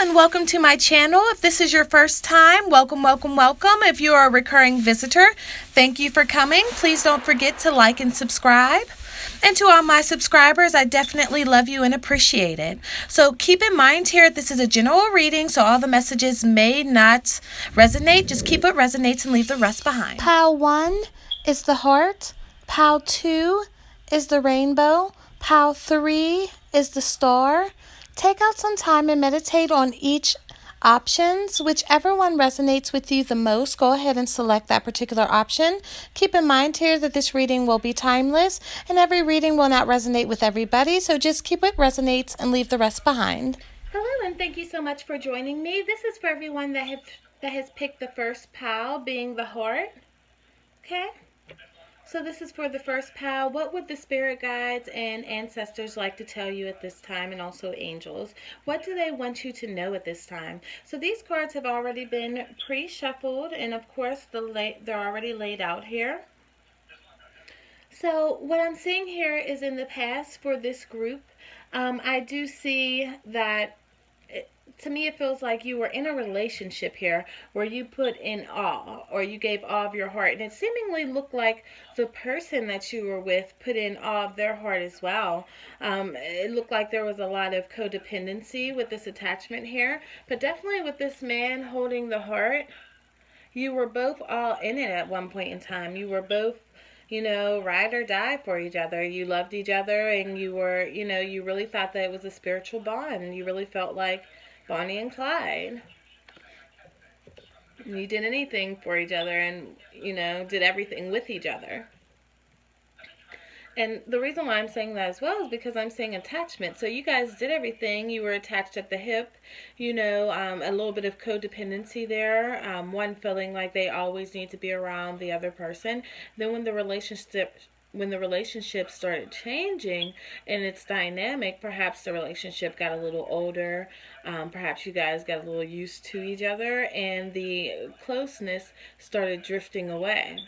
and welcome to my channel. If this is your first time, welcome, welcome, welcome. If you are a recurring visitor, thank you for coming. Please don't forget to like and subscribe. And to all my subscribers, I definitely love you and appreciate it. So keep in mind here, this is a general reading, so all the messages may not resonate. Just keep what resonates and leave the rest behind. Pile 1 is the heart. Pile 2 is the rainbow. Pile 3 is the star. Take out some time and meditate on each options. Whichever one resonates with you the most, go ahead and select that particular option. Keep in mind here that this reading will be timeless and every reading will not resonate with everybody, so just keep what resonates and leave the rest behind. Hello, and thank you so much for joining me. This is for everyone that has picked the first pile, being the heart. Okay? So this is for the first pile. What would the spirit guides and ancestors like to tell you at this time, and also angels? What do they want you to know at this time? So these cards have already been pre-shuffled, and of course they're already laid out here. So what I'm seeing here is in the past for this group, I do see that to me, it feels like you were in a relationship here where you put in all, or you gave all of your heart. And it seemingly looked like the person that you were with put in all of their heart as well. It looked like there was a lot of codependency with this attachment here. But definitely with this man holding the heart, you were both all in it at one point in time. You were both, you know, ride or die for each other. You loved each other, and you were, you know, you really thought that it was a spiritual bond. You really felt like Bonnie and Clyde. You did anything for each other, and, you know, did everything with each other. And the reason why I'm saying that as well is because I'm saying attachment. So you guys did everything. You were attached at the hip, you know, a little bit of codependency there. One feeling like they always need to be around the other person. Then when the relationship started changing and its dynamic, perhaps the relationship got a little older, perhaps you guys got a little used to each other, and the closeness started drifting away.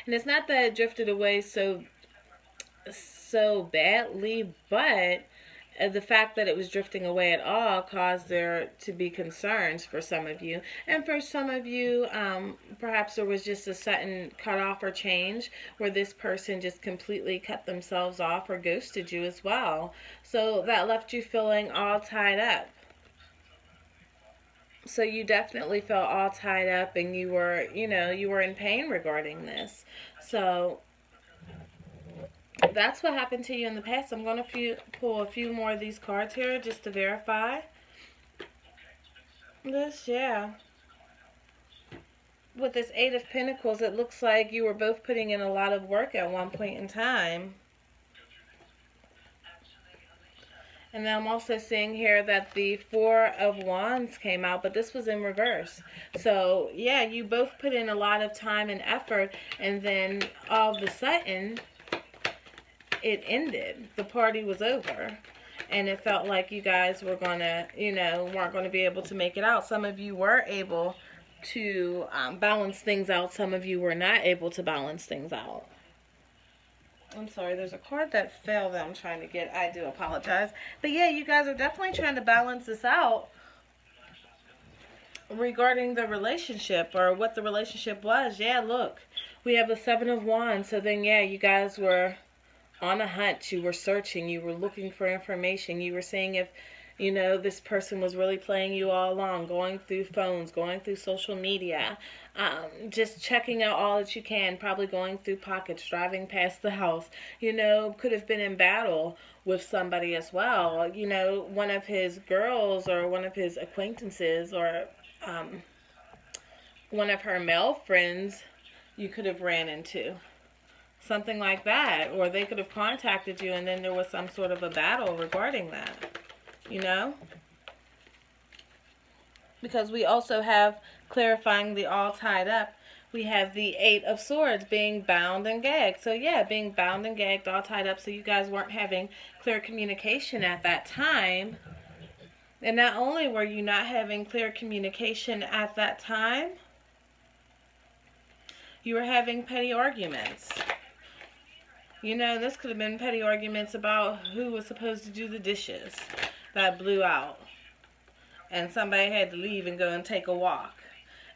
And it's not that it drifted away so badly, but the fact that it was drifting away at all caused there to be concerns for some of you. And for some of you, perhaps there was just a sudden cutoff or change where this person just completely cut themselves off or ghosted you as well. So that left you feeling all tied up. So you definitely felt all tied up, and you were, you know, you were in pain regarding this. So that's what happened to you in the past. I'm going to pull a few more of these cards here just to verify this. Yeah. With this Eight of Pentacles, it looks like you were both putting in a lot of work at one point in time. And then I'm also seeing here that the Four of Wands came out, but this was in reverse. So, yeah, you both put in a lot of time and effort, and then all of a sudden, it ended. The party was over. And it felt like you guys were going to, you know, weren't going to be able to make it out. Some of you were able to balance things out. Some of you were not able to balance things out. I'm sorry, there's a card that fell that I'm trying to get. I do apologize. But yeah, you guys are definitely trying to balance this out regarding the relationship, or what the relationship was. Yeah, look, we have the Seven of Wands. So then, yeah, you guys were on a hunt. You were searching. You were looking for information. You were seeing if, you know, this person was really playing you all along, going through phones, going through social media, just checking out all that you can, probably going through pockets, driving past the house, you know, could have been in battle with somebody as well, you know, one of his girls or one of his acquaintances, or one of her male friends you could have ran into. Something like that. Or they could have contacted you, and then there was some sort of a battle regarding that. You know? Because we also have, clarifying the all tied up, we have the Eight of Swords, being bound and gagged. So yeah, being bound and gagged, all tied up. So you guys weren't having clear communication at that time. And not only were you not having clear communication at that time, you were having petty arguments. You know, this could have been petty arguments about who was supposed to do the dishes that blew out. and somebody had to leave and go and take a walk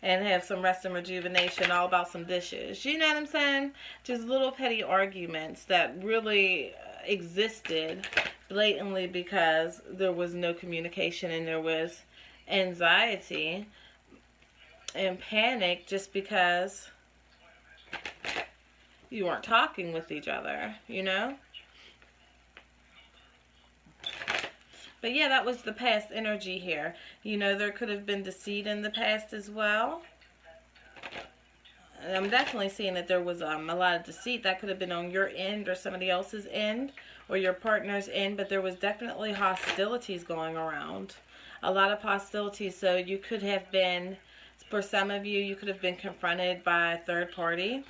and have some rest and rejuvenation, all about some dishes. You know what I'm saying? Just little petty arguments that really existed blatantly because there was no communication and there was anxiety and panic just because you weren't talking with each other, you know? But yeah, that was the past energy here. You know, there could have been deceit in the past as well. And I'm definitely seeing that there was a lot of deceit. That could have been on your end or somebody else's end or your partner's end. But there was definitely hostilities going around. A lot of hostilities. So you could have been, for some of you, you could have been confronted by a third party.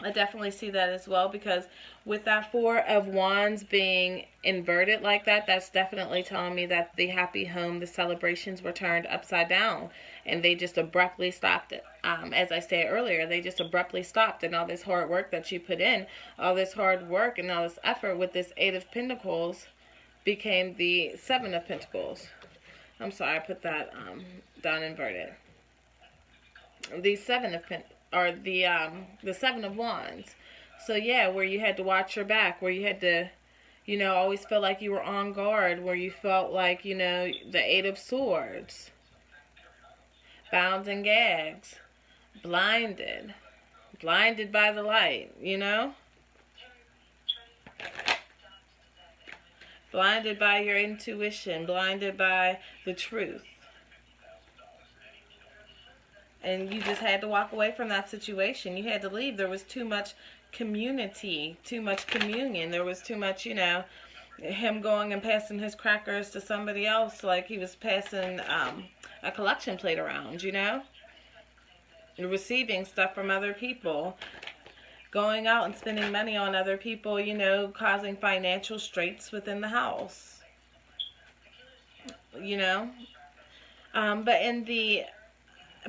I definitely see that as well, because with that Four of Wands being inverted like that, that's definitely telling me that the happy home, the celebrations were turned upside down and they just abruptly stopped it. As I said earlier, they just abruptly stopped, and all this hard work that you put in, all this hard work and all this effort with this Eight of Pentacles became the Seven of Pentacles. I'm sorry, I put that down inverted. The Seven of Pentacles. Or the Seven of Wands. So yeah, where you had to watch your back, where you had to, you know, always feel like you were on guard, where you felt like, you know, the Eight of Swords, bounds and gags, blinded by the light, you know, blinded by your intuition, blinded by the truth. And you just had to walk away from that situation. You had to leave. There was too much community, too much communion. There was too much, you know, him going and passing his crackers to somebody else like he was passing a collection plate around, you know. Receiving stuff from other people. Going out and spending money on other people, you know, causing financial straits within the house. You know. But in the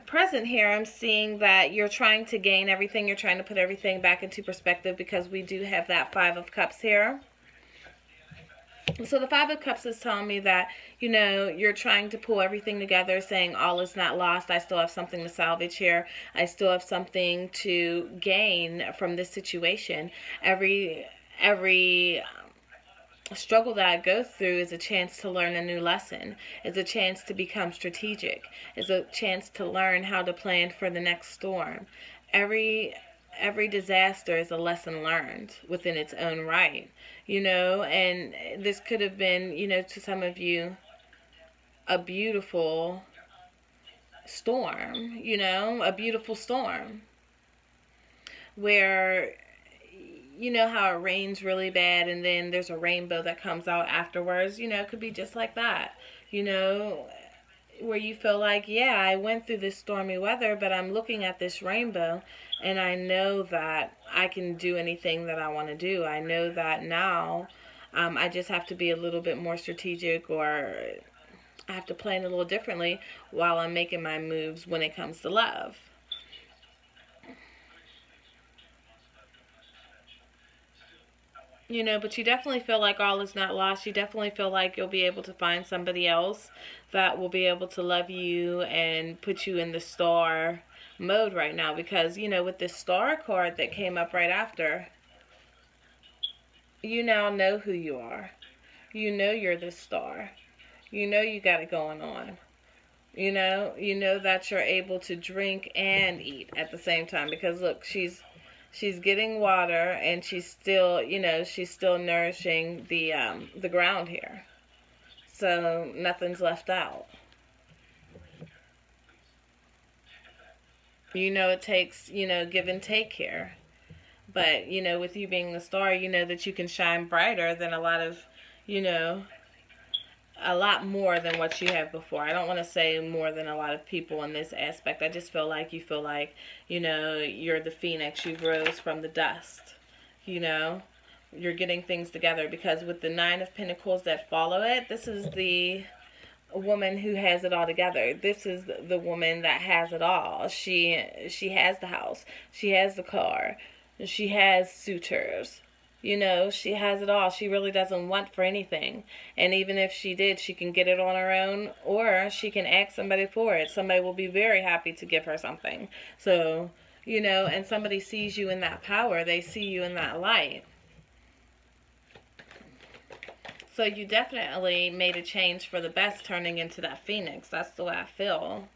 present here, I'm seeing that you're trying to gain everything. You're trying to put everything back into perspective, because we do have that Five of Cups here. So the Five of Cups is telling me that, you know, you're trying to pull everything together, saying all is not lost. I still have something to salvage here. I still have something to gain from this situation. Every struggle that I go through is a chance to learn a new lesson. It's a chance to become strategic. It's a chance to learn how to plan for the next storm. Every disaster is a lesson learned within its own right, you know. And this could have been, you know, to some of you, a beautiful storm, you know, a beautiful storm where, you know how it rains really bad and then there's a rainbow that comes out afterwards. You know, it could be just like that, you know, where you feel like, yeah, I went through this stormy weather, but I'm looking at this rainbow and I know that I can do anything that I want to do. I know that now I just have to be a little bit more strategic, or I have to plan a little differently while I'm making my moves when it comes to love. You know, but you definitely feel like all is not lost. You definitely feel like you'll be able to find somebody else that will be able to love you and put you in the star mode right now. Because, you know, with this star card that came up right after, you now know who you are. You know you're the star. You know you got it going on. You know that you're able to drink and eat at the same time. Because, look, she's getting water, and she's still, you know, she's still nourishing the ground here. So nothing's left out. You know, it takes, you know, give and take here. But, you know, with you being the star, you know that you can shine brighter than a lot of, you know, a lot more than what you have before. I don't want to say more than a lot of people in this aspect. I just feel like you know, you're the phoenix. You rose from the dust. You know, you're getting things together, because with the Nine of Pentacles that follow it, this is the woman who has it all together. This is the woman that has it all. She has the house. She has the car. She has suitors. You know, she has it all. She really doesn't want for anything. And even if she did, she can get it on her own, or she can ask somebody for it. Somebody will be very happy to give her something. So, you know, and somebody sees you in that power. They see you in that light. So you definitely made a change for the best, turning into that phoenix. That's the way I feel.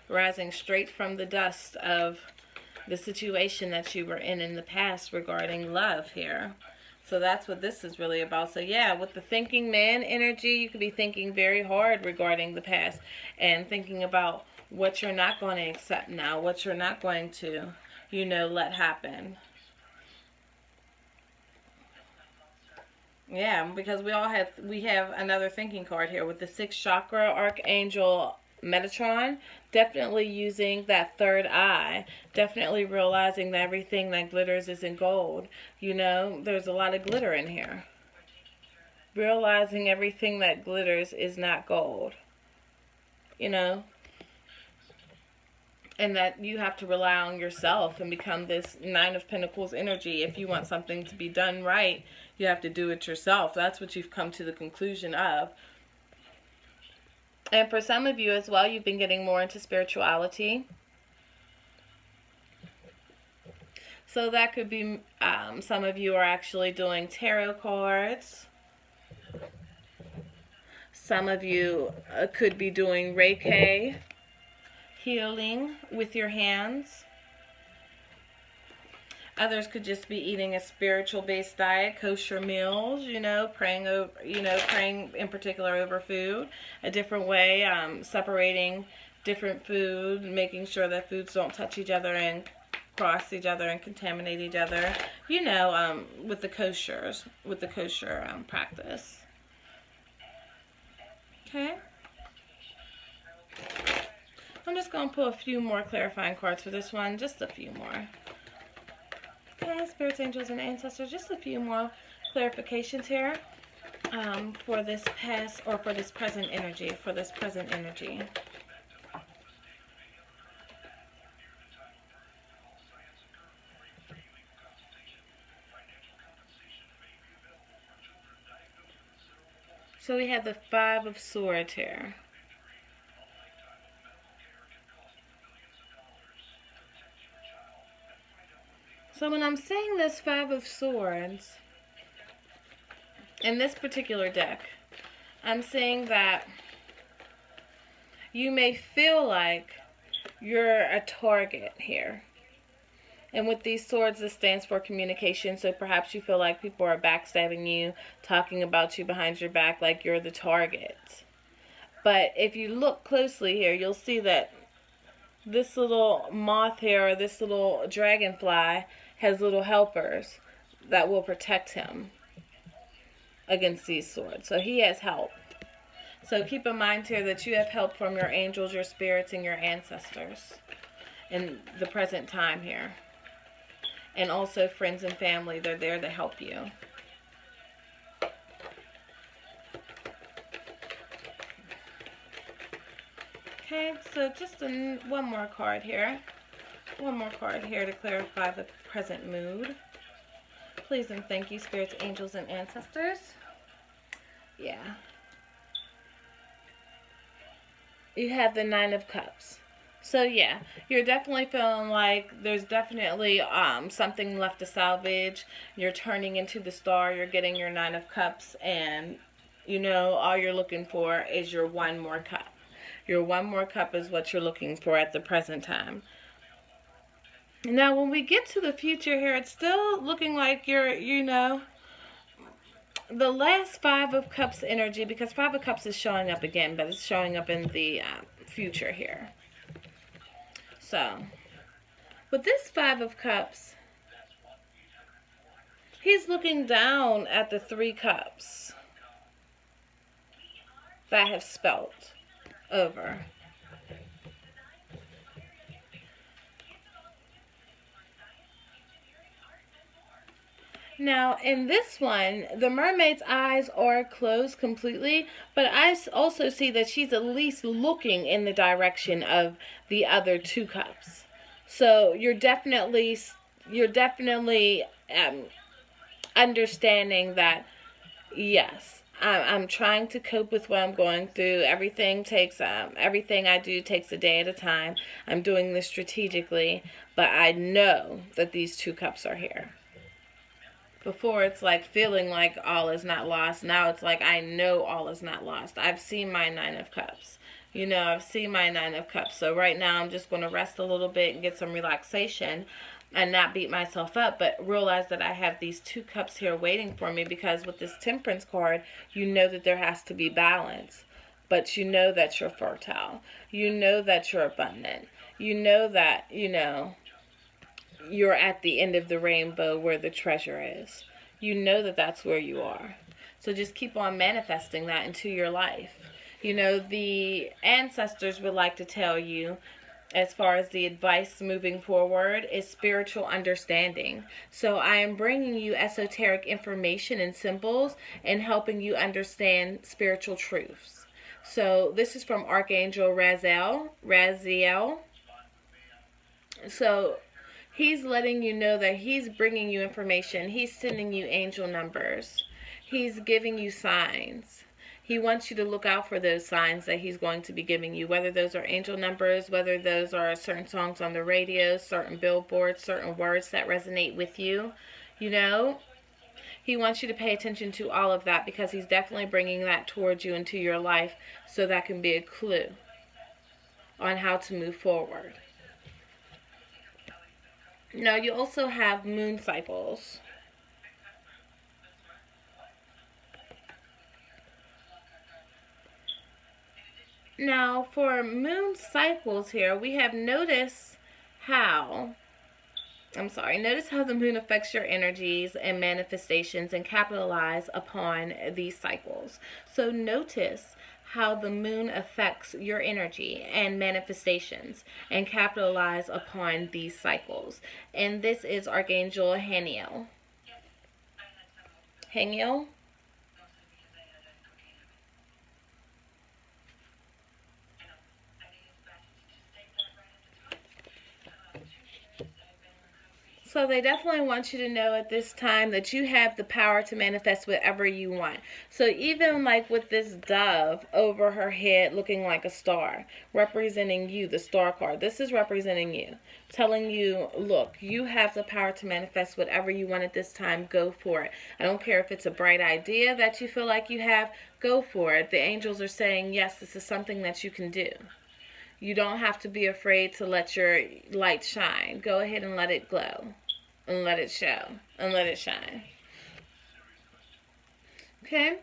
Rising straight from the dust of the situation that you were in the past regarding love here. So that's what this is really about. So yeah, with the thinking man energy, you could be thinking very hard regarding the past and thinking about what you're not going to accept now, what you're not going to, you know, let happen. Yeah, because we have another thinking card here with the 6th chakra archangel Metatron, definitely using that third eye, definitely realizing that everything that glitters isn't gold. You know, there's a lot of glitter in here. Realizing everything that glitters is not gold. You know, and that you have to rely on yourself and become this 9 of Pentacles energy. If you want something to be done right, you have to do it yourself. That's what you've come to the conclusion of. And for some of you as well, you've been getting more into spirituality. So that could be, some of you are actually doing tarot cards. Some of you could be doing Reiki, healing with your hands. Others could just be eating a spiritual-based diet, kosher meals, you know, praying over, praying in particular over food, a different way, separating different food, making sure that foods don't touch each other and cross each other and contaminate each other, you know, with the kosher practice. Okay. I'm just going to pull a few more clarifying cards for this one, just a few more. Okay, spirits, angels, and ancestors, just a few more clarifications here for this past or for this present energy, So we have the 5 of Swords here. So when I'm saying this 5 of Swords, in this particular deck, I'm saying that you may feel like you're a target here. And with these swords, this stands for communication. So perhaps you feel like people are backstabbing you, talking about you behind your back like you're the target. But if you look closely here, you'll see that this little moth here, or this little dragonfly, has little helpers that will protect him against these swords. So he has help. So keep in mind here that you have help from your angels, your spirits, and your ancestors in the present time here. And also friends and family, they're there to help you. Okay, so just one more card here. One more card here to clarify the present mood. Please and thank you, spirits, angels, and ancestors. Yeah. You have the 9 of Cups. So yeah, you're definitely feeling like there's definitely something left to salvage. You're turning into the star. You're getting your 9 of Cups, and you know all you're looking for is your 1 more cup. Your 1 more cup is what you're looking for at the present time. Now, when we get to the future here, it's still looking like you're, you know, the last 5 of Cups energy, because 5 of Cups is showing up again, but it's showing up in the future here. So, with this 5 of Cups, he's looking down at the 3 cups that have spelt over. Now, in this one, the mermaid's eyes are closed completely, but I also see that she's at least looking in the direction of the other 2 cups. So you're definitely you're definitely understanding that, yes, I'm trying to cope with what I'm going through. Everything I do takes a day at a time. I'm doing this strategically, but I know that these 2 cups are here. Before, it's like feeling like all is not lost. Now it's like I know all is not lost. I've seen my 9 of Cups. I've seen my 9 of Cups. So right now I'm just going to rest a little bit and get some relaxation and not beat myself up, but realize that I have these 2 cups here waiting for me, because with this Temperance card, you know that there has to be balance. But you know that you're fertile. You know that you're abundant. You know that, you're at the end of the rainbow where the treasure is. You know that that's where you are. So just keep on manifesting that into your life. The ancestors would like to tell you, as far as the advice moving forward, is spiritual understanding. So I am bringing you esoteric information and symbols and helping you understand spiritual truths. So this is from Archangel Raziel. So he's letting you know that he's bringing you information. He's sending you angel numbers. He's giving you signs. He wants you to look out for those signs that he's going to be giving you, whether those are angel numbers, whether those are certain songs on the radio, certain billboards, certain words that resonate with you. He wants you to pay attention to all of that, because he's definitely bringing that towards you into your life, so that can be a clue on how to move forward. Now, you also have moon cycles. Now, for moon cycles here, we have notice how the moon affects your energies and manifestations, and capitalize upon these cycles. So notice how the moon affects your energy and manifestations, and capitalize upon these cycles. And this is Archangel Haniel. So they definitely want you to know at this time that you have the power to manifest whatever you want. So even like with this dove over her head looking like a star, representing you, the star card, this is representing you, telling you, look, you have the power to manifest whatever you want at this time. Go for it. I don't care if it's a bright idea that you feel like you have, go for it. The angels are saying, yes, this is something that you can do. You don't have to be afraid to let your light shine. Go ahead and let it glow. And let it show. And let it shine. Okay.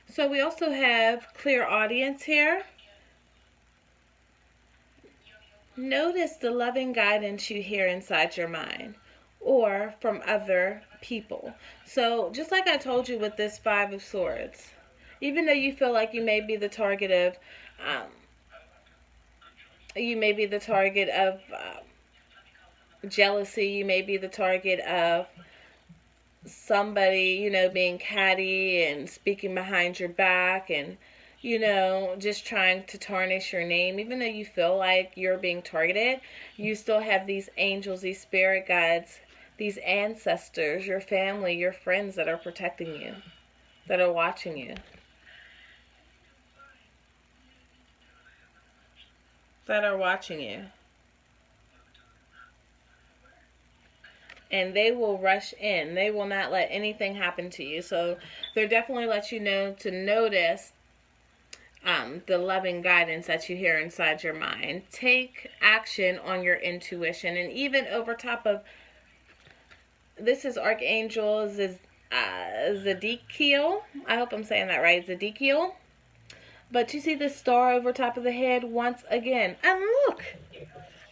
So we also have clear audience here. Notice the loving guidance you hear inside your mind, or from other people. So just like I told you with this 5 of Swords, even though you feel like you may be the target of jealousy, you may be the target of somebody, being catty and speaking behind your back and, just trying to tarnish your name. Even though you feel like you're being targeted, you still have these angels, these spirit guides, these ancestors, your family, your friends that are protecting you, that are watching you. And they will rush in. They will not let anything happen to you. So they're definitely let you know to notice the loving guidance that you hear inside your mind. Take action on your intuition. And even over top of, this is Archangel Zadkiel. I hope I'm saying that right. Zadkiel. But you see the star over top of the head once again. And look,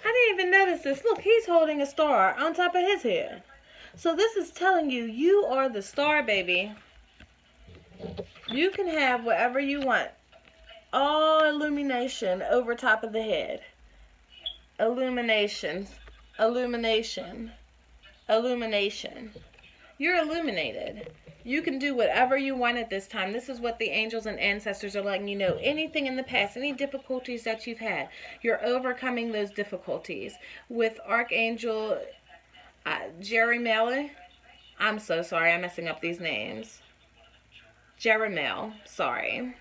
I didn't even notice this. Look, he's holding a star on top of his head. So this is telling you, you are the star, baby. You can have whatever you want. All illumination over top of the head. Illumination. You're illuminated. You can do whatever you want at this time. This is what the angels and ancestors are letting you know. Anything in the past, any difficulties that you've had, you're overcoming those difficulties. With Archangel Jerry Miller. I'm so sorry, I'm messing up these names. Jeremiel, sorry.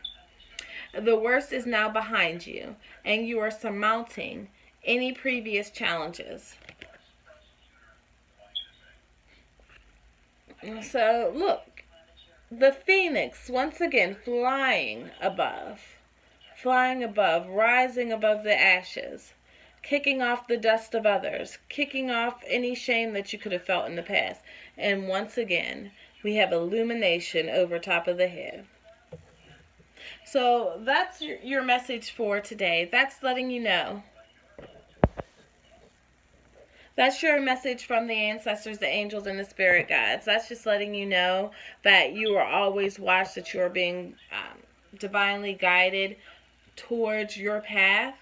The worst is now behind you, and you are surmounting any previous challenges. So, look, the phoenix, once again, flying above, rising above the ashes, kicking off the dust of others, kicking off any shame that you could have felt in the past. And once again, we have illumination over top of the head. So that's your message for today. That's letting you know. That's your message from the ancestors, the angels, and the spirit guides. That's just letting you know that you are always watched, that you are being divinely guided towards your path.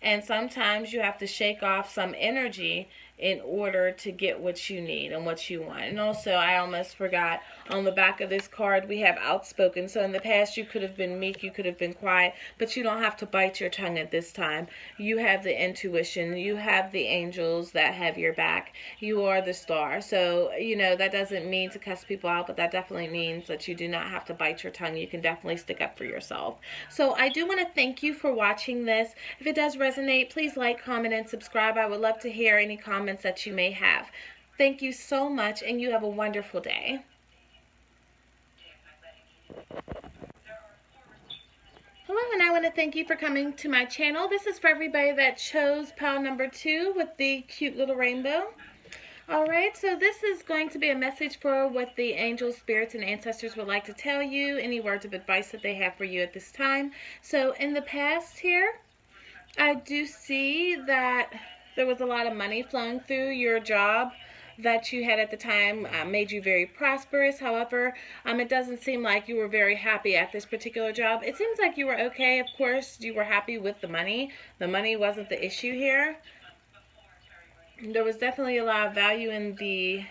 And sometimes you have to shake off some energy in order to get what you need and what you want. And also, I almost forgot, on the back of this card we have outspoken. So in the past you could have been meek, you could have been quiet, but you don't have to bite your tongue at this time. You have the intuition, you have the angels that have your back, you are the star. So, you know, that doesn't mean to cuss people out, but that definitely means that you do not have to bite your tongue. You can definitely stick up for yourself. So I do want to thank you for watching this. If it does resonate, please like, comment, and subscribe. I would love to hear any comments that you may have. Thank you so much, and you have a wonderful day. Hello, and I want to thank you for coming to my channel. This is for everybody that chose pile number 2 with the cute little rainbow. Alright, so this is going to be a message for what the angels, spirits, and ancestors would like to tell you, any words of advice that they have for you at this time. So in the past here, I do see that there was a lot of money flowing through your job that you had at the time, made you very prosperous. However, it doesn't seem like you were very happy at this particular job. It seems like you were okay. Of course, you were happy with the money. The money wasn't the issue here. There was definitely a lot of value in the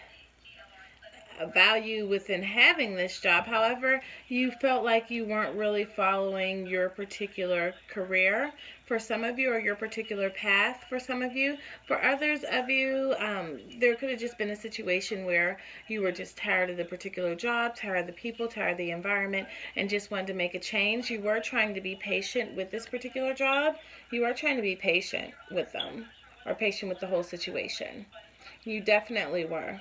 value within having this job. However, you felt like you weren't really following your particular career for some of you, or your particular path for some of you. For others of you, there could have just been a situation where you were just tired of the particular job, tired of the people, tired of the environment, and just wanted to make a change. You were trying to be patient with this particular job. You are trying to be patient with them, or patient with the whole situation. You definitely were.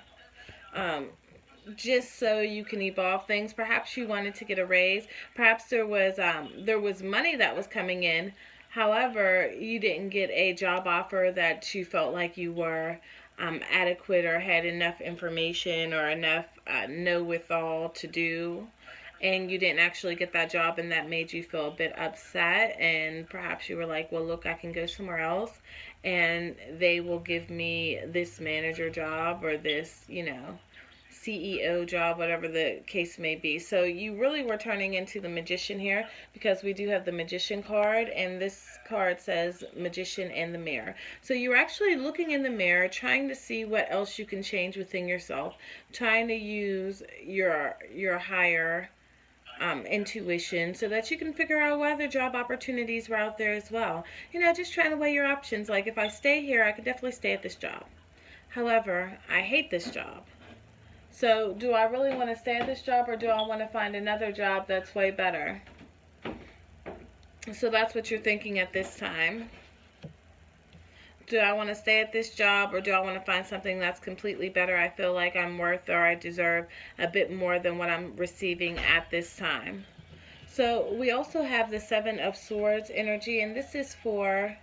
Just so you can evolve things. Perhaps you wanted to get a raise. Perhaps there was money that was coming in. However, you didn't get a job offer that you felt like you were adequate, or had enough information or enough know-withal to do, and you didn't actually get that job, and that made you feel a bit upset. And perhaps you were like, well, look, I can go somewhere else and they will give me this manager job, or this, you know, CEO job, whatever the case may be. So you really were turning into the magician here, because we do have the magician card, and this card says magician and the mirror. So you're actually looking in the mirror, trying to see what else you can change within yourself, trying to use your higher intuition, so that you can figure out what other job opportunities were out there as well. You know, just trying to weigh your options. Like, if I stay here, I could definitely stay at this job. However, I hate this job. So do I really want to stay at this job, or do I want to find another job that's way better? So that's what you're thinking at this time. Do I want to stay at this job, or do I want to find something that's completely better? I feel like I'm worth, or I deserve a bit more than what I'm receiving at this time. So we also have the 7 of Swords energy, and this is for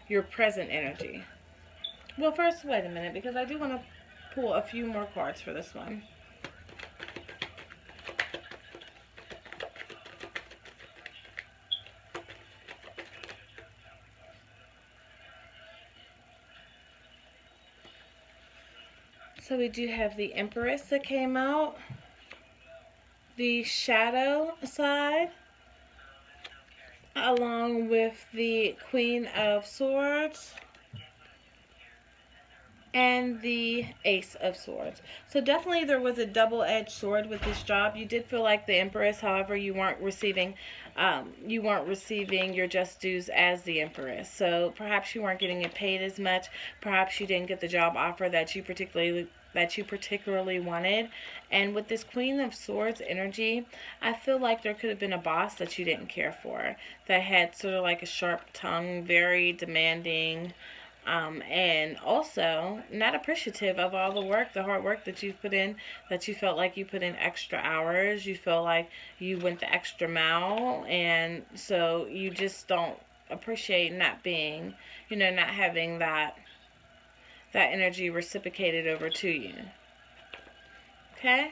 your present energy. Well, first, wait a minute, because I do want to pull a few more cards for this one. So we do have the Empress that came out, the Shadow side, along with the Queen of Swords, and the Ace of Swords. So definitely there was a double-edged sword with this job. You did feel like the Empress, however, you weren't receiving your just dues as the Empress. So perhaps you weren't getting it paid as much. Perhaps you didn't get the job offer that you particularly wanted. And with this Queen of Swords energy, I feel like there could have been a boss that you didn't care for, that had sort of like a sharp tongue, very demanding, and also not appreciative of all the hard work that you've put in, that you felt like you put in extra hours, you feel like you went the extra mile, and so you just don't appreciate not being, not having that energy reciprocated over to you. Okay?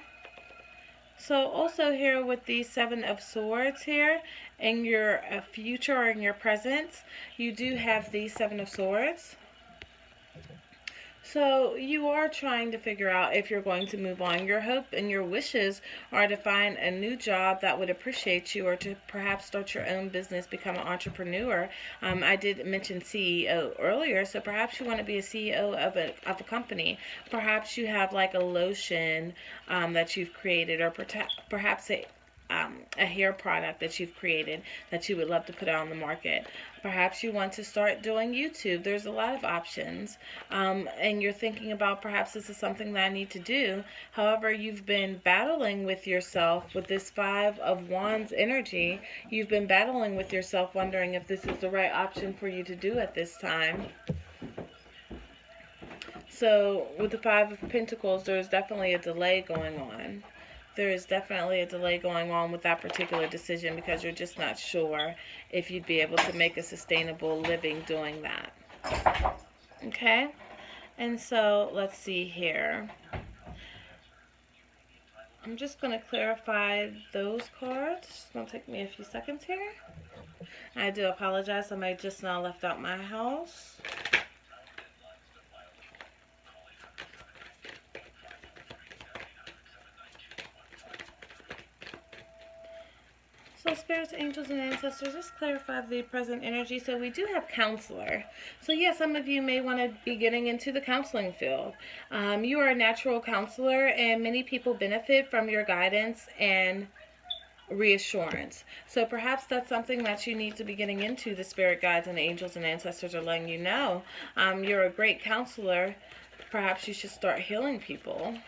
So also here with the Seven of Swords here, in your future or in your present, you do have the Seven of Swords. So you are trying to figure out if you're going to move on. Your hope and your wishes are to find a new job that would appreciate you, or to perhaps start your own business, become an entrepreneur. I did mention CEO earlier, so perhaps you want to be a CEO of a company. Perhaps you have like a lotion that you've created, or perhaps a hair product that you've created that you would love to put out on the market. Perhaps you want to start doing YouTube. There's a lot of options, and you're thinking about, perhaps this is something that I need to do. However, you've been battling with yourself with this Five of Wands energy. You've been battling with yourself, wondering if this is the right option for you to do at this time. So with the Five of Pentacles, there's definitely a delay going on. There is definitely a delay going on with that particular decision, because you're just not sure if you'd be able to make a sustainable living doing that. Okay? And so let's see here. I'm just going to clarify those cards. It's going to take me a few seconds here. I do apologize. Somebody just now left out my house. So spirits, angels, and ancestors, just clarify the present energy. So we do have counselor. So yes, some of you may want to be getting into the counseling field. You are a natural counselor, and many people benefit from your guidance and reassurance. So perhaps that's something that you need to be getting into. The spirit guides and angels and ancestors are letting you know you're a great counselor. Perhaps you should start healing people.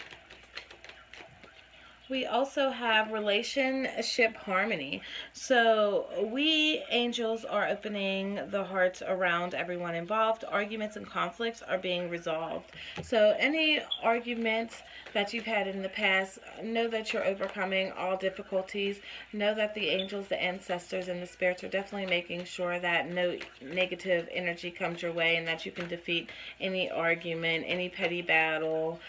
We also have relationship harmony. So we angels are opening the hearts around everyone involved. Arguments and conflicts are being resolved. So any arguments that you've had in the past, know that you're overcoming all difficulties. Know that the angels, the ancestors, and the spirits are definitely making sure that no negative energy comes your way, and that you can defeat any argument, any petty battle,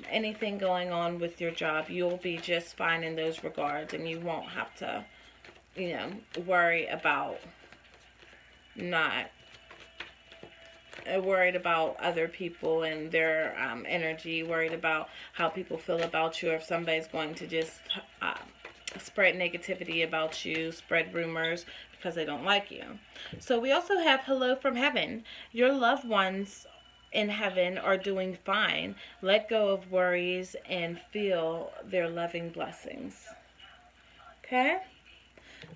anything going on with your job. You'll be just fine in those regards, and you won't have to, worry about worried about other people and their energy, worried about how people feel about you, or if somebody's going to just spread negativity about you, spread rumors because they don't like you. So we also have hello from heaven. Your loved ones in heaven are doing fine. Let go of worries and feel their loving blessings. Okay?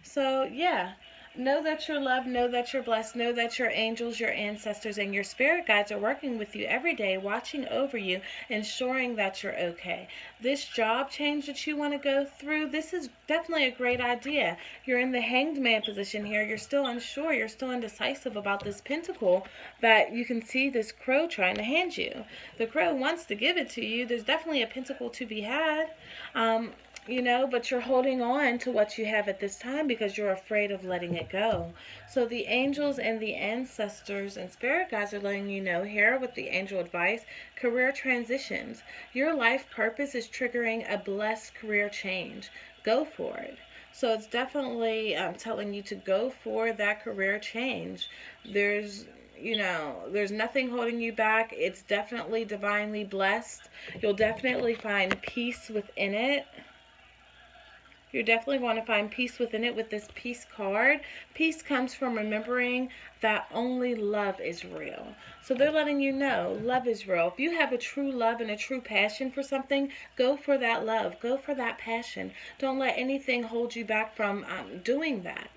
So, yeah. Know that you're loved, know that you're blessed, know that your angels, your ancestors, and your spirit guides are working with you every day, watching over you, ensuring that you're okay. This job change that you want to go through, this is definitely a great idea. You're in the hanged man position here. You're still unsure. You're still indecisive about this pentacle that you can see this crow trying to hand you. The crow wants to give it to you. There's definitely a pentacle to be had. But you're holding on to what you have at this time because you're afraid of letting it go. So the angels and the ancestors and spirit guides are letting you know here with the angel advice, career transitions. Your life purpose is triggering a blessed career change. Go for it. So it's definitely telling you to go for that career change. There's nothing holding you back. It's definitely divinely blessed. You'll definitely find peace within it. You're definitely going to find peace within it with this peace card. Peace comes from remembering that only love is real. So they're letting you know love is real. If you have a true love and a true passion for something, go for that love. Go for that passion. Don't let anything hold you back from doing that.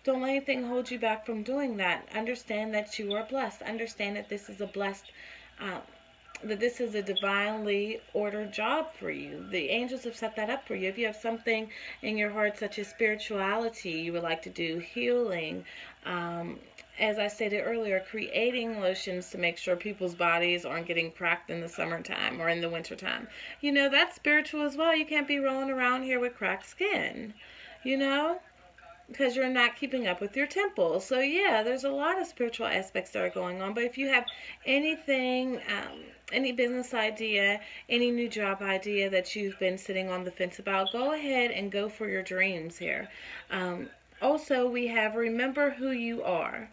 Don't let anything hold you back from doing that. Understand that you are blessed. Understand that this is a blessed, that this is a divinely ordered job for you. The angels have set that up for you. If you have something in your heart such as spirituality, you would like to do healing, as I stated earlier, creating lotions to make sure people's bodies aren't getting cracked in the summertime or in the wintertime. You know, that's spiritual as well. You can't be rolling around here with cracked skin, you know, because you're not keeping up with your temple. So yeah, there's a lot of spiritual aspects that are going on. But if you have anything, any business idea, any new job idea that you've been sitting on the fence about, go ahead and go for your dreams here. Also, we have remember who you are.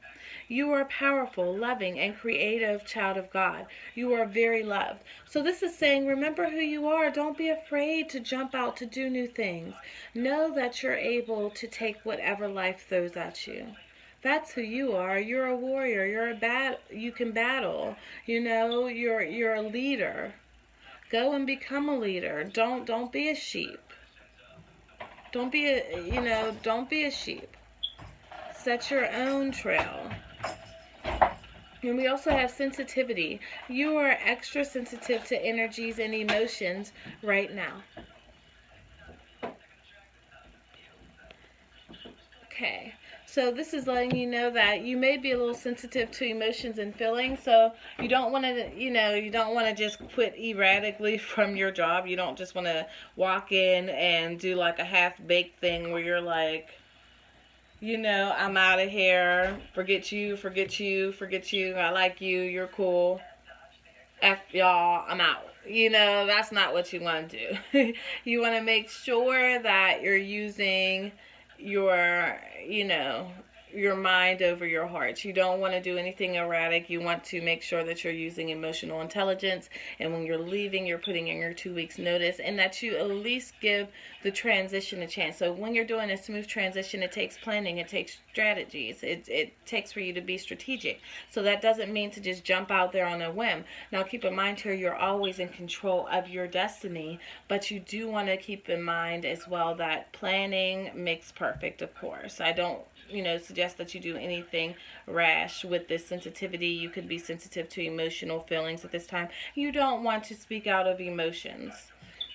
You are a powerful, loving, and creative child of God. You are very loved. So this is saying, remember who you are. Don't be afraid to jump out to do new things. Know that you're able to take whatever life throws at you. That's who you are. You're a warrior. You can battle. You know, you're a leader. Go and become a leader. Don't be a sheep. Don't be a sheep. Set your own trail. And we also have sensitivity. You are extra sensitive to energies and emotions right now. Okay. So this is letting you know that you may be a little sensitive to emotions and feelings. So you don't want to, you don't want to just quit erratically from your job. You don't just want to walk in and do like a half-baked thing where you're like, I'm out of here. Forget you. I like you. You're cool. F y'all. I'm out. That's not what you want to do. You want to make sure that you're using your, your mind over your heart. You don't want to do anything erratic. You want to make sure that you're using emotional intelligence, and when you're leaving, you're putting in your 2 weeks notice, and that you at least give the transition a chance. So when you're doing a smooth transition, it takes planning, it takes strategies, it takes for you to be strategic. So that doesn't mean to just jump out there on a whim. Now keep in mind here, you're always in control of your destiny, but you do want to keep in mind as well that planning makes perfect, of course. I don't suggest that you do anything rash with this sensitivity. You could be sensitive to emotional feelings at this time. You don't want to speak out of emotions,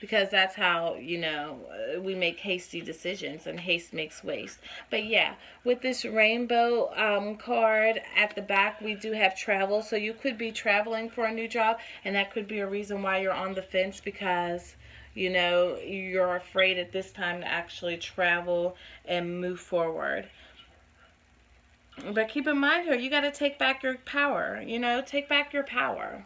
because that's how, we make hasty decisions, and haste makes waste. But yeah, with this rainbow card at the back, we do have travel. So you could be traveling for a new job, and that could be a reason why you're on the fence, because you're afraid at this time to actually travel and move forward. But keep in mind here, you got to take back your power. Take back your power.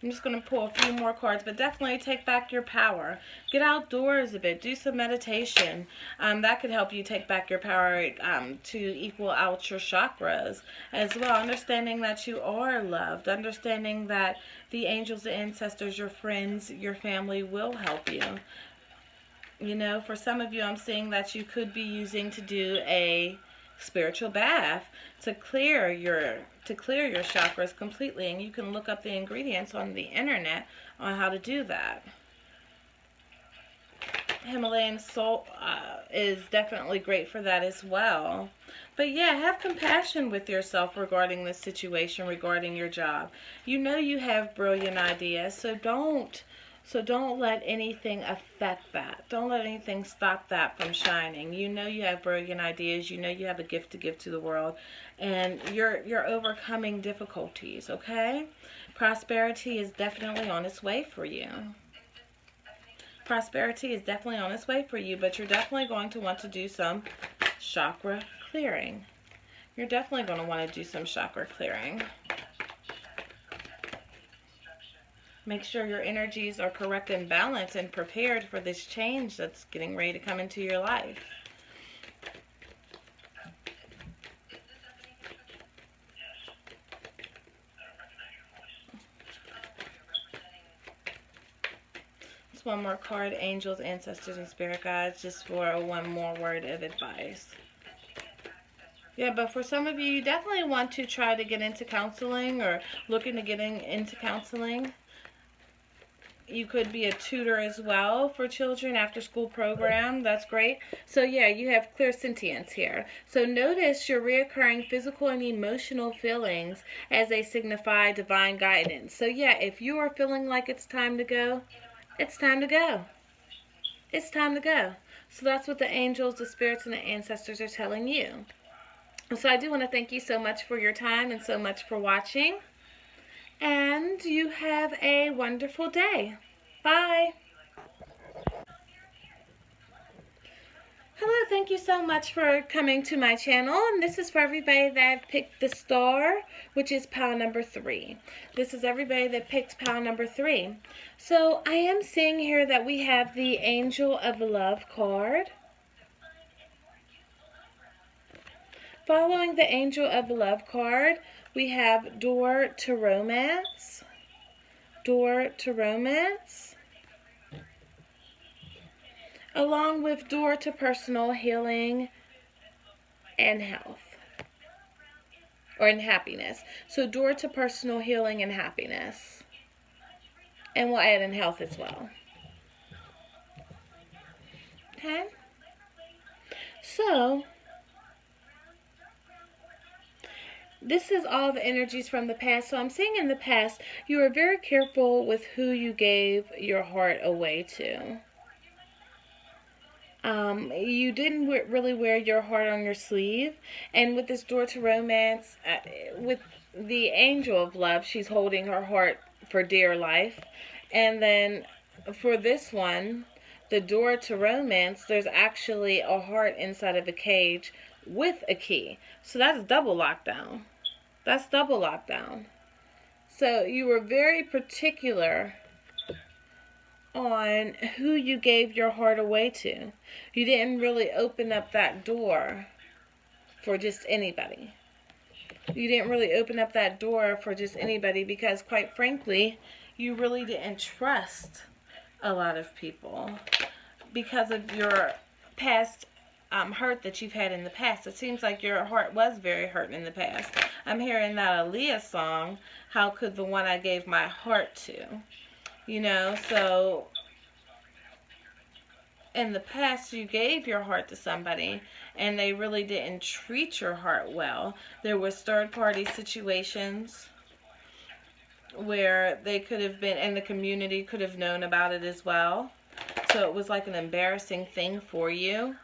I'm just going to pull a few more cards, but definitely take back your power. Get outdoors a bit. Do some meditation. That could help you take back your power to equal out your chakras as well. Understanding that you are loved. Understanding that the angels, the ancestors, your friends, your family will help you. For some of you, I'm seeing that you could be using to do a spiritual bath to clear your chakras completely, and you can look up the ingredients on the internet on how to do that. Himalayan salt is definitely great for that as well. But yeah, have compassion with yourself regarding this situation, regarding your job. You have brilliant ideas, so don't let anything affect that. Don't let anything stop that from shining. You have brilliant ideas. You have a gift to give to the world. And you're overcoming difficulties, okay? Prosperity is definitely on its way for you. Prosperity is definitely on its way for you, but you're definitely going to want to do some chakra clearing. You're definitely going to want to do some chakra clearing. Make sure your energies are correct and balanced and prepared for this change that's getting ready to come into your life. one more card, angels, ancestors, and spirit guides, just for one more word of advice. Yeah, but for some of you, you definitely want to try to get into counseling or looking to getting into counseling. You could be a tutor as well for children, after school program. That's great. So yeah, you have clairsentience here. So notice your reoccurring physical and emotional feelings as they signify divine guidance. So yeah, if you are feeling like it's time to go, it's time to go. It's time to go. So that's what the angels, the spirits, and the ancestors are telling you. So I do want to thank you so much for your time and so much for watching. And you have a wonderful day. Bye. Hello, thank you so much for coming to my channel. And this is for everybody that picked the star, which is pile number 3. This is everybody that picked pile number 3. So I am seeing here that we have the Angel of Love card. Following the Angel of Love card, we have Door to Romance. Door to Romance. Along with Door to Personal Healing and Health. Or in Happiness. So Door to Personal Healing and Happiness. And we'll add in health as well. Okay? So this is all the energies from the past. So I'm seeing in the past, you were very careful with who you gave your heart away to. You didn't really wear your heart on your sleeve. And with this Door to Romance, with the Angel of Love, she's holding her heart for dear life. And then for this one, the Door to Romance, there's actually a heart inside of a cage with a key. So that's double lockdown. That's double lockdown. So you were very particular on who you gave your heart away to. You didn't really open up that door for just anybody. You didn't really open up that door for just anybody because, quite frankly, you really didn't trust a lot of people because of your past hurt that you've had in the past. It seems like your heart was very hurt in the past. I'm hearing that Aaliyah song, How Could the One I Gave My Heart To? You know, so in the past you gave your heart to somebody and they really didn't treat your heart well. There was third-party situations where they could have been, and the community could have known about it as well. So it was like an embarrassing thing for you.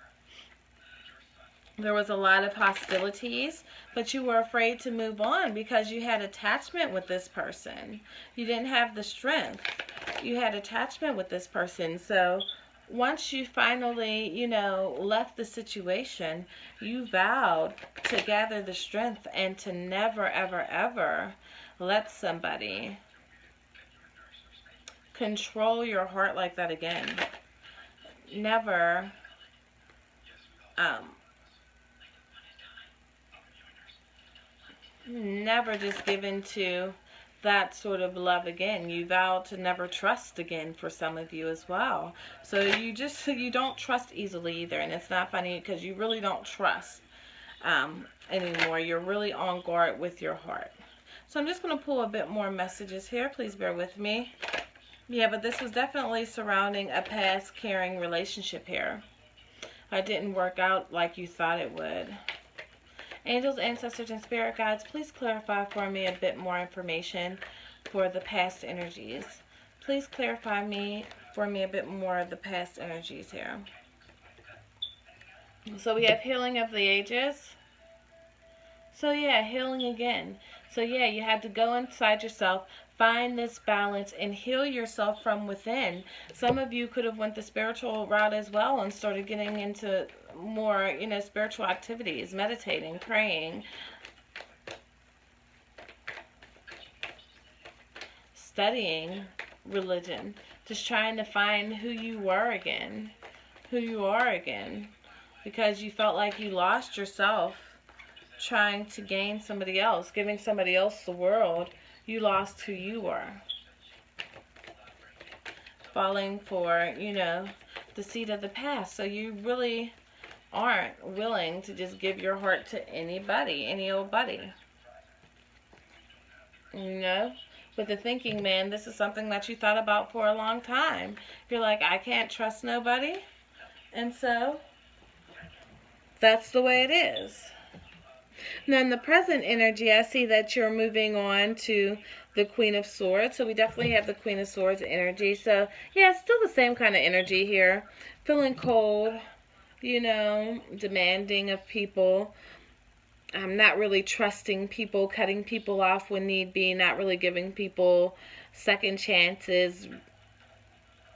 There was a lot of hostilities, but you were afraid to move on because you had attachment with this person. You didn't have the strength. You had attachment with this person. So once you finally, you know, left the situation, you vowed to gather the strength and to never, ever, ever let somebody control your heart like that again. Never, never just give into that sort of love again. You vowed to never trust again for some of you as well. So you don't trust easily either. And it's not funny because you really don't trust anymore. You're really on guard with your heart. So I'm just going to pull a bit more messages here. Please bear with me. Yeah, but this was definitely surrounding a past caring relationship here. It didn't work out like you thought it would. Angels, ancestors, and spirit guides, please clarify for me a bit more information for the past energies. Please clarify for me a bit more of the past energies here. So we have healing of the ages. So yeah, healing again. So yeah, you had to go inside yourself, find this balance, and heal yourself from within. Some of you could have went the spiritual route as well and started getting into more, you know, spiritual activities, meditating, praying, studying religion, just trying to find who you were again, who you are again, because you felt like you lost yourself trying to gain somebody else, giving somebody else the world. You lost who you were. falling for, you know, the seed of the past. So you really aren't willing to just give your heart to anybody, any old buddy. You know? With the thinking man, this is something that you thought about for a long time. You're like, I can't trust nobody. And so, that's the way it is. Now, in the present energy, I see that you're moving on to the Queen of Swords. So we definitely have the Queen of Swords energy. So, yeah, it's still the same kind of energy here. Feeling cold, you know, demanding of people. Not really trusting people, cutting people off when need be, not really giving people second chances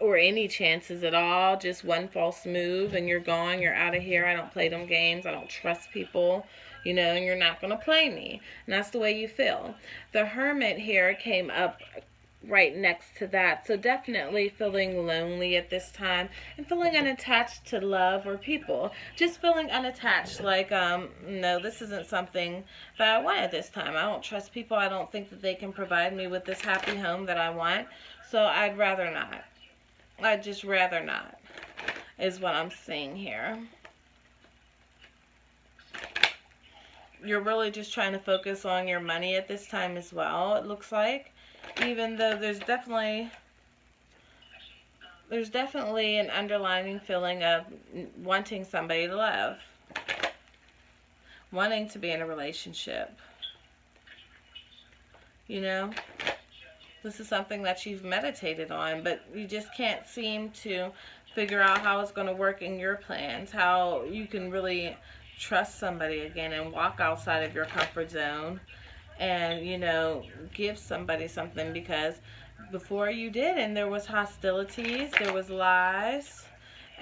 or any chances at all. Just one false move and you're gone, you're out of here. I don't play them games. I don't trust people, you know, and you're not going to play me. And that's the way you feel. The Hermit here came up right next to that. So definitely feeling lonely at this time and feeling unattached to love or people. Just feeling unattached, like, no, this isn't something that I want at this time. I don't trust people. I don't think that they can provide me with this happy home that I want. So I'd rather not. I'd just rather not, is what I'm seeing here. You're really just trying to focus on your money at this time as well, it looks like. Even though there's definitely an underlying feeling of wanting somebody to love, wanting to be in a relationship, you know. This is something that you've meditated on, but you just can't seem to figure out how it's going to work in your plans, how you can really trust somebody again and walk outside of your comfort zone and, you know, give somebody something, because before you did, and there was hostilities, there was lies,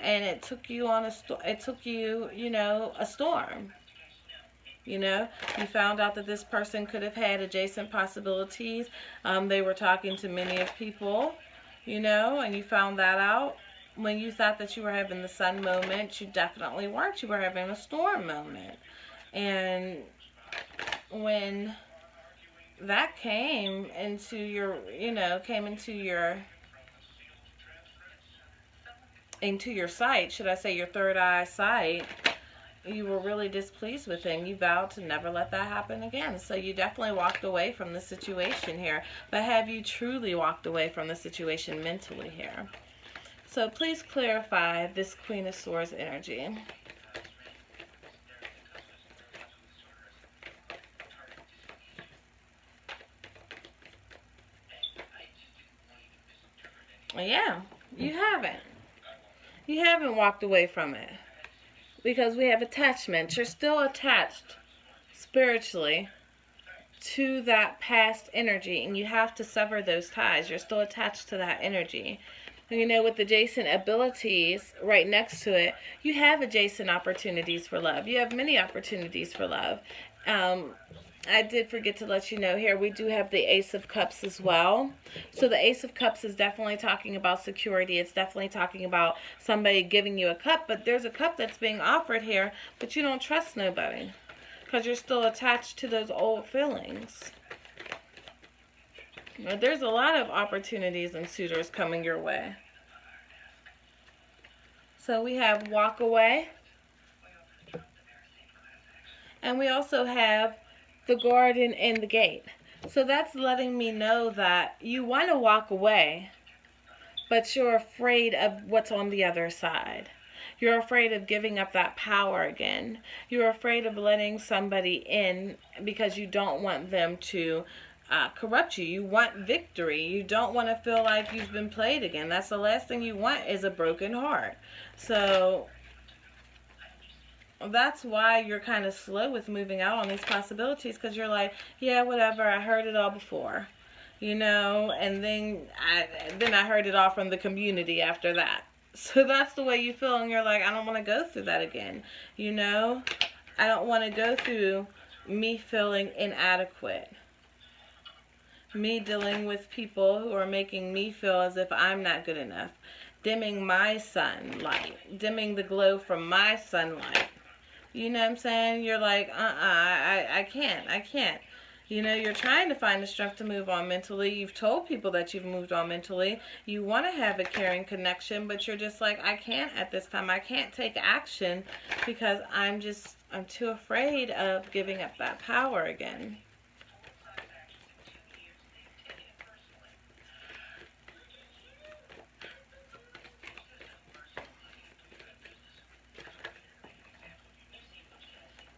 and it took you on you know, a storm. You know, you found out that this person could have had adjacent possibilities. They were talking to many of people, you know, and you found that out. When you thought that you were having the sun moment, you definitely weren't. You were having a storm moment. And when that came into your, you know, into your sight, should I say your third eye sight, you were really displeased with him. You vowed to never let that happen again. So you definitely walked away from the situation here. But have you truly walked away from the situation mentally here? So please clarify this Queen of Swords energy. Yeah, you haven't. You haven't walked away from it. Because we have attachment. You're still attached spiritually to that past energy, and you have to sever those ties. You're still attached to that energy. And you know, with adjacent abilities right next to it, you have adjacent opportunities for love. You have many opportunities for love. I did forget to let you know here, we do have the Ace of Cups as well. So the Ace of Cups is definitely talking about security. It's definitely talking about somebody giving you a cup. But there's a cup that's being offered here, but you don't trust nobody because you're still attached to those old feelings. Now, there's a lot of opportunities and suitors coming your way. So we have walk away. And we also have the garden and the gate. So that's letting me know that you want to walk away, but you're afraid of what's on the other side. You're afraid of giving up that power again. You're afraid of letting somebody in because you don't want them to corrupt you. You want victory. You don't want to feel like you've been played again. That's the last thing you want, is a broken heart. So that's why you're kind of slow with moving out on these possibilities, because you're like, yeah, whatever, I heard it all before, you know, and then I heard it all from the community after that. So that's the way you feel, and you're like, I don't want to go through that again, you know. I don't want to go through me feeling inadequate, me dealing with people who are making me feel as if I'm not good enough, dimming my sunlight, dimming the glow from my sunlight. You know what I'm saying? You're like, I can't. You know, you're trying to find the strength to move on mentally. You've told people that you've moved on mentally. You want to have a caring connection, but you're just like, I can't at this time. I can't take action because I'm too afraid of giving up that power again.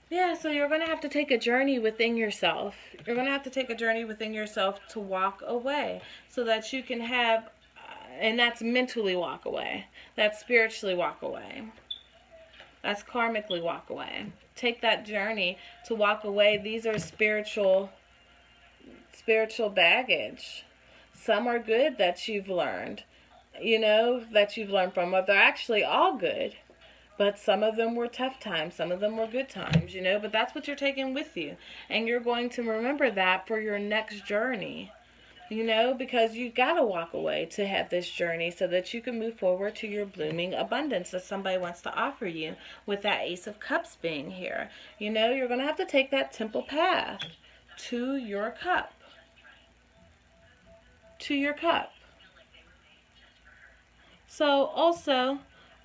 Yeah, so you're going to have to take a journey within yourself. You're going to have to take a journey within yourself to walk away so that you can have, and that's mentally walk away. That's spiritually walk away. That's karmically walk away. Take that journey to walk away. These are spiritual baggage. Some are good that you've learned, that you've learned from. They're actually all good. But some of them were tough times. Some of them were good times, But that's what you're taking with you. And you're going to remember that for your next journey, because you got to walk away to have this journey so that you can move forward to your blooming abundance that somebody wants to offer you with that Ace of Cups being here. You're going to have to take that temple path to your cup. To your cup. So also,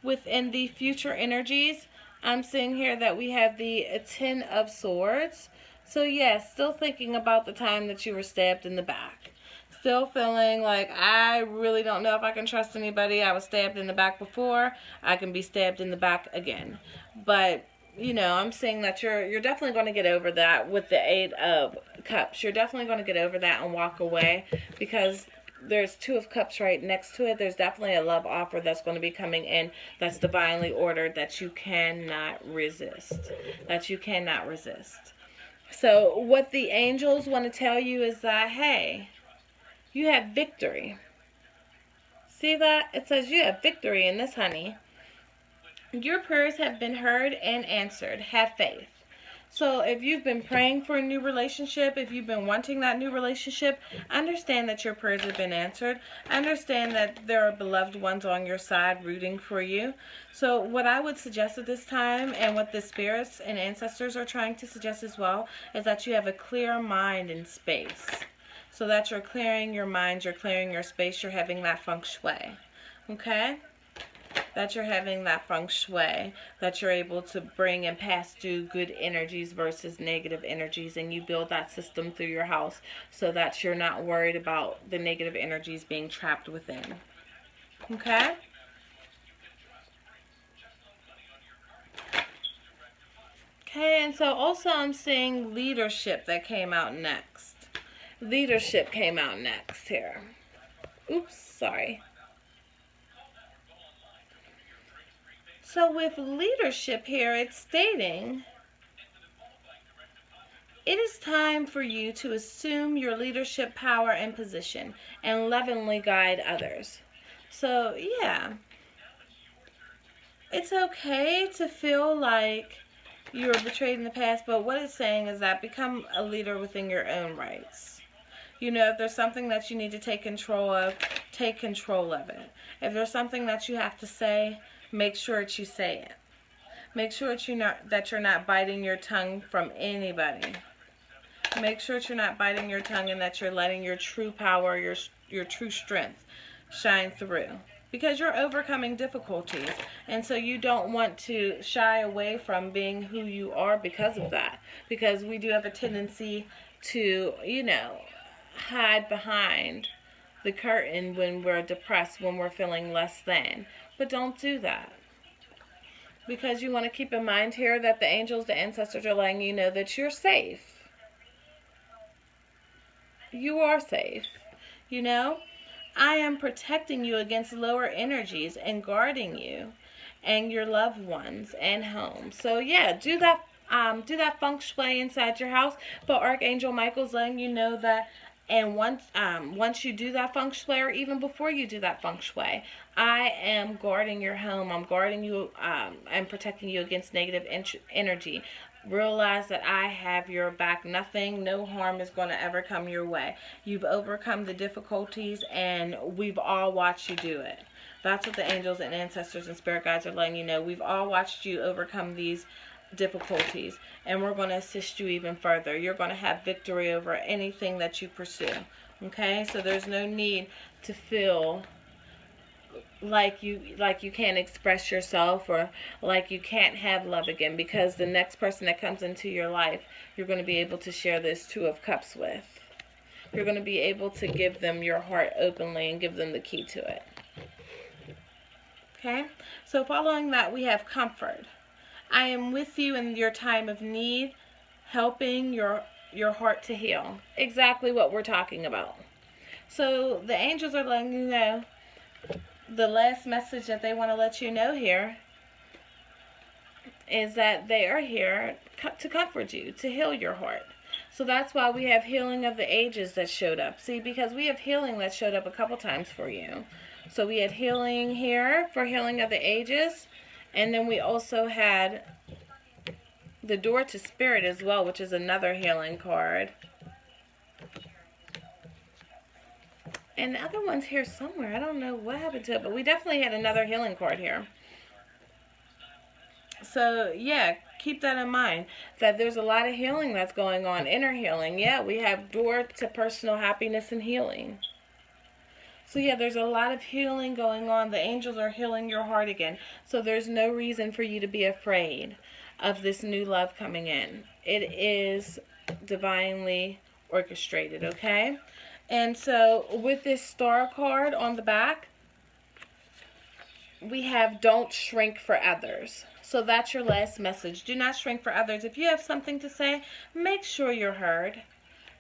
within the future energies, I'm seeing here that we have the Ten of Swords. So yes, still thinking about the time that you were stabbed in the back. Still feeling like, I really don't know if I can trust anybody. I was stabbed in the back before. I can be stabbed in the back again. But, I'm seeing that you're definitely going to get over that with the Eight of Cups. You're definitely going to get over that and walk away because there's Two of Cups right next to it. There's definitely a love offer that's going to be coming in that's divinely ordered that you cannot resist. So what the angels want to tell you is that, hey, you have victory. See that? It says you have victory in this, honey. Your prayers have been heard and answered. Have faith. So if you've been praying for a new relationship, if you've been wanting that new relationship, understand that your prayers have been answered. Understand that there are beloved ones on your side rooting for you. So what I would suggest at this time, and what the spirits and ancestors are trying to suggest as well, is that you have a clear mind and space. So that you're clearing your mind, you're clearing your space, you're having that feng shui. Okay? That you're having that feng shui, that you're able to bring and pass through good energies versus negative energies, and you build that system through your house so that you're not worried about the negative energies being trapped within. Okay? Okay, and so also I'm seeing leadership that came out next. Leadership came out next here. Oops, sorry. So with leadership here, it's stating, it is time for you to assume your leadership power and position and lovingly guide others. So yeah, it's okay to feel like you were betrayed in the past, but what it's saying is that become a leader within your own rights. If there's something that you need to take control of, take control of it. If there's something that you have to say, make sure that you say it. Make sure that you're not biting your tongue from anybody. Make sure that you're not biting your tongue and that you're letting your true power, your true strength shine through. Because you're overcoming difficulties. And so you don't want to shy away from being who you are because of that. Because we do have a tendency to, hide behind the curtain when we're depressed, when we're feeling less than. But don't do that. Because you want to keep in mind here that the angels, the ancestors are letting you know that you're safe. You are safe. I am protecting you against lower energies and guarding you and your loved ones and home. So yeah, do that feng shui inside your house. But Archangel Michael's letting you know that. And once you do that feng shui, or even before you do that feng shui, I am guarding your home. I'm guarding you and protecting you against negative energy. Realize that I have your back. No harm is going to ever come your way. You've overcome the difficulties, and we've all watched you do it. That's what the angels and ancestors and spirit guides are letting you know. We've all watched you overcome these difficulties, and we're going to assist you even further. You're going to have victory over anything that you pursue. Okay, so there's no need to feel like you can't express yourself, or like you can't have love again, because the next person that comes into your life, you're going to be able to share this Two of Cups with. You're going to be able to give them your heart openly and give them the key to it. Okay, so following that, we have comfort. I am with you in your time of need, helping your heart to heal. Exactly what we're talking about. So the angels are letting you know, the last message that they want to let you know here is that they are here to comfort you, to heal your heart. So that's why we have healing of the ages that showed up. See, because we have healing that showed up a couple times for you. So we had healing here for healing of the ages. And then we also had the Door to Spirit as well, which is another healing card. And the other one's here somewhere. I don't know what happened to it, but we definitely had another healing card here. So, yeah, keep that in mind, that there's a lot of healing that's going on, inner healing. Yeah, we have Door to Personal Happiness and Healing. So, yeah, there's a lot of healing going on. The angels are healing your heart again. So there's no reason for you to be afraid of this new love coming in. It is divinely orchestrated, okay? And so with this Star card on the back, we have don't shrink for others. So that's your last message. Do not shrink for others. If you have something to say, make sure you're heard.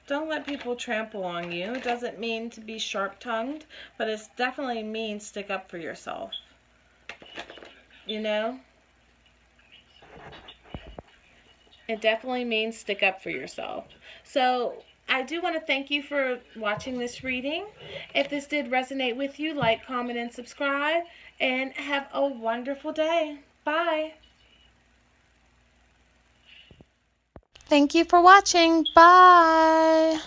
Don't let people trample on you. It doesn't mean to be sharp-tongued, but it definitely means stick up for yourself. You know? It definitely means stick up for yourself. So I do want to thank you for watching this reading. If this did resonate with you, like, comment, and subscribe. And have a wonderful day. Bye. Thank you for watching. Bye.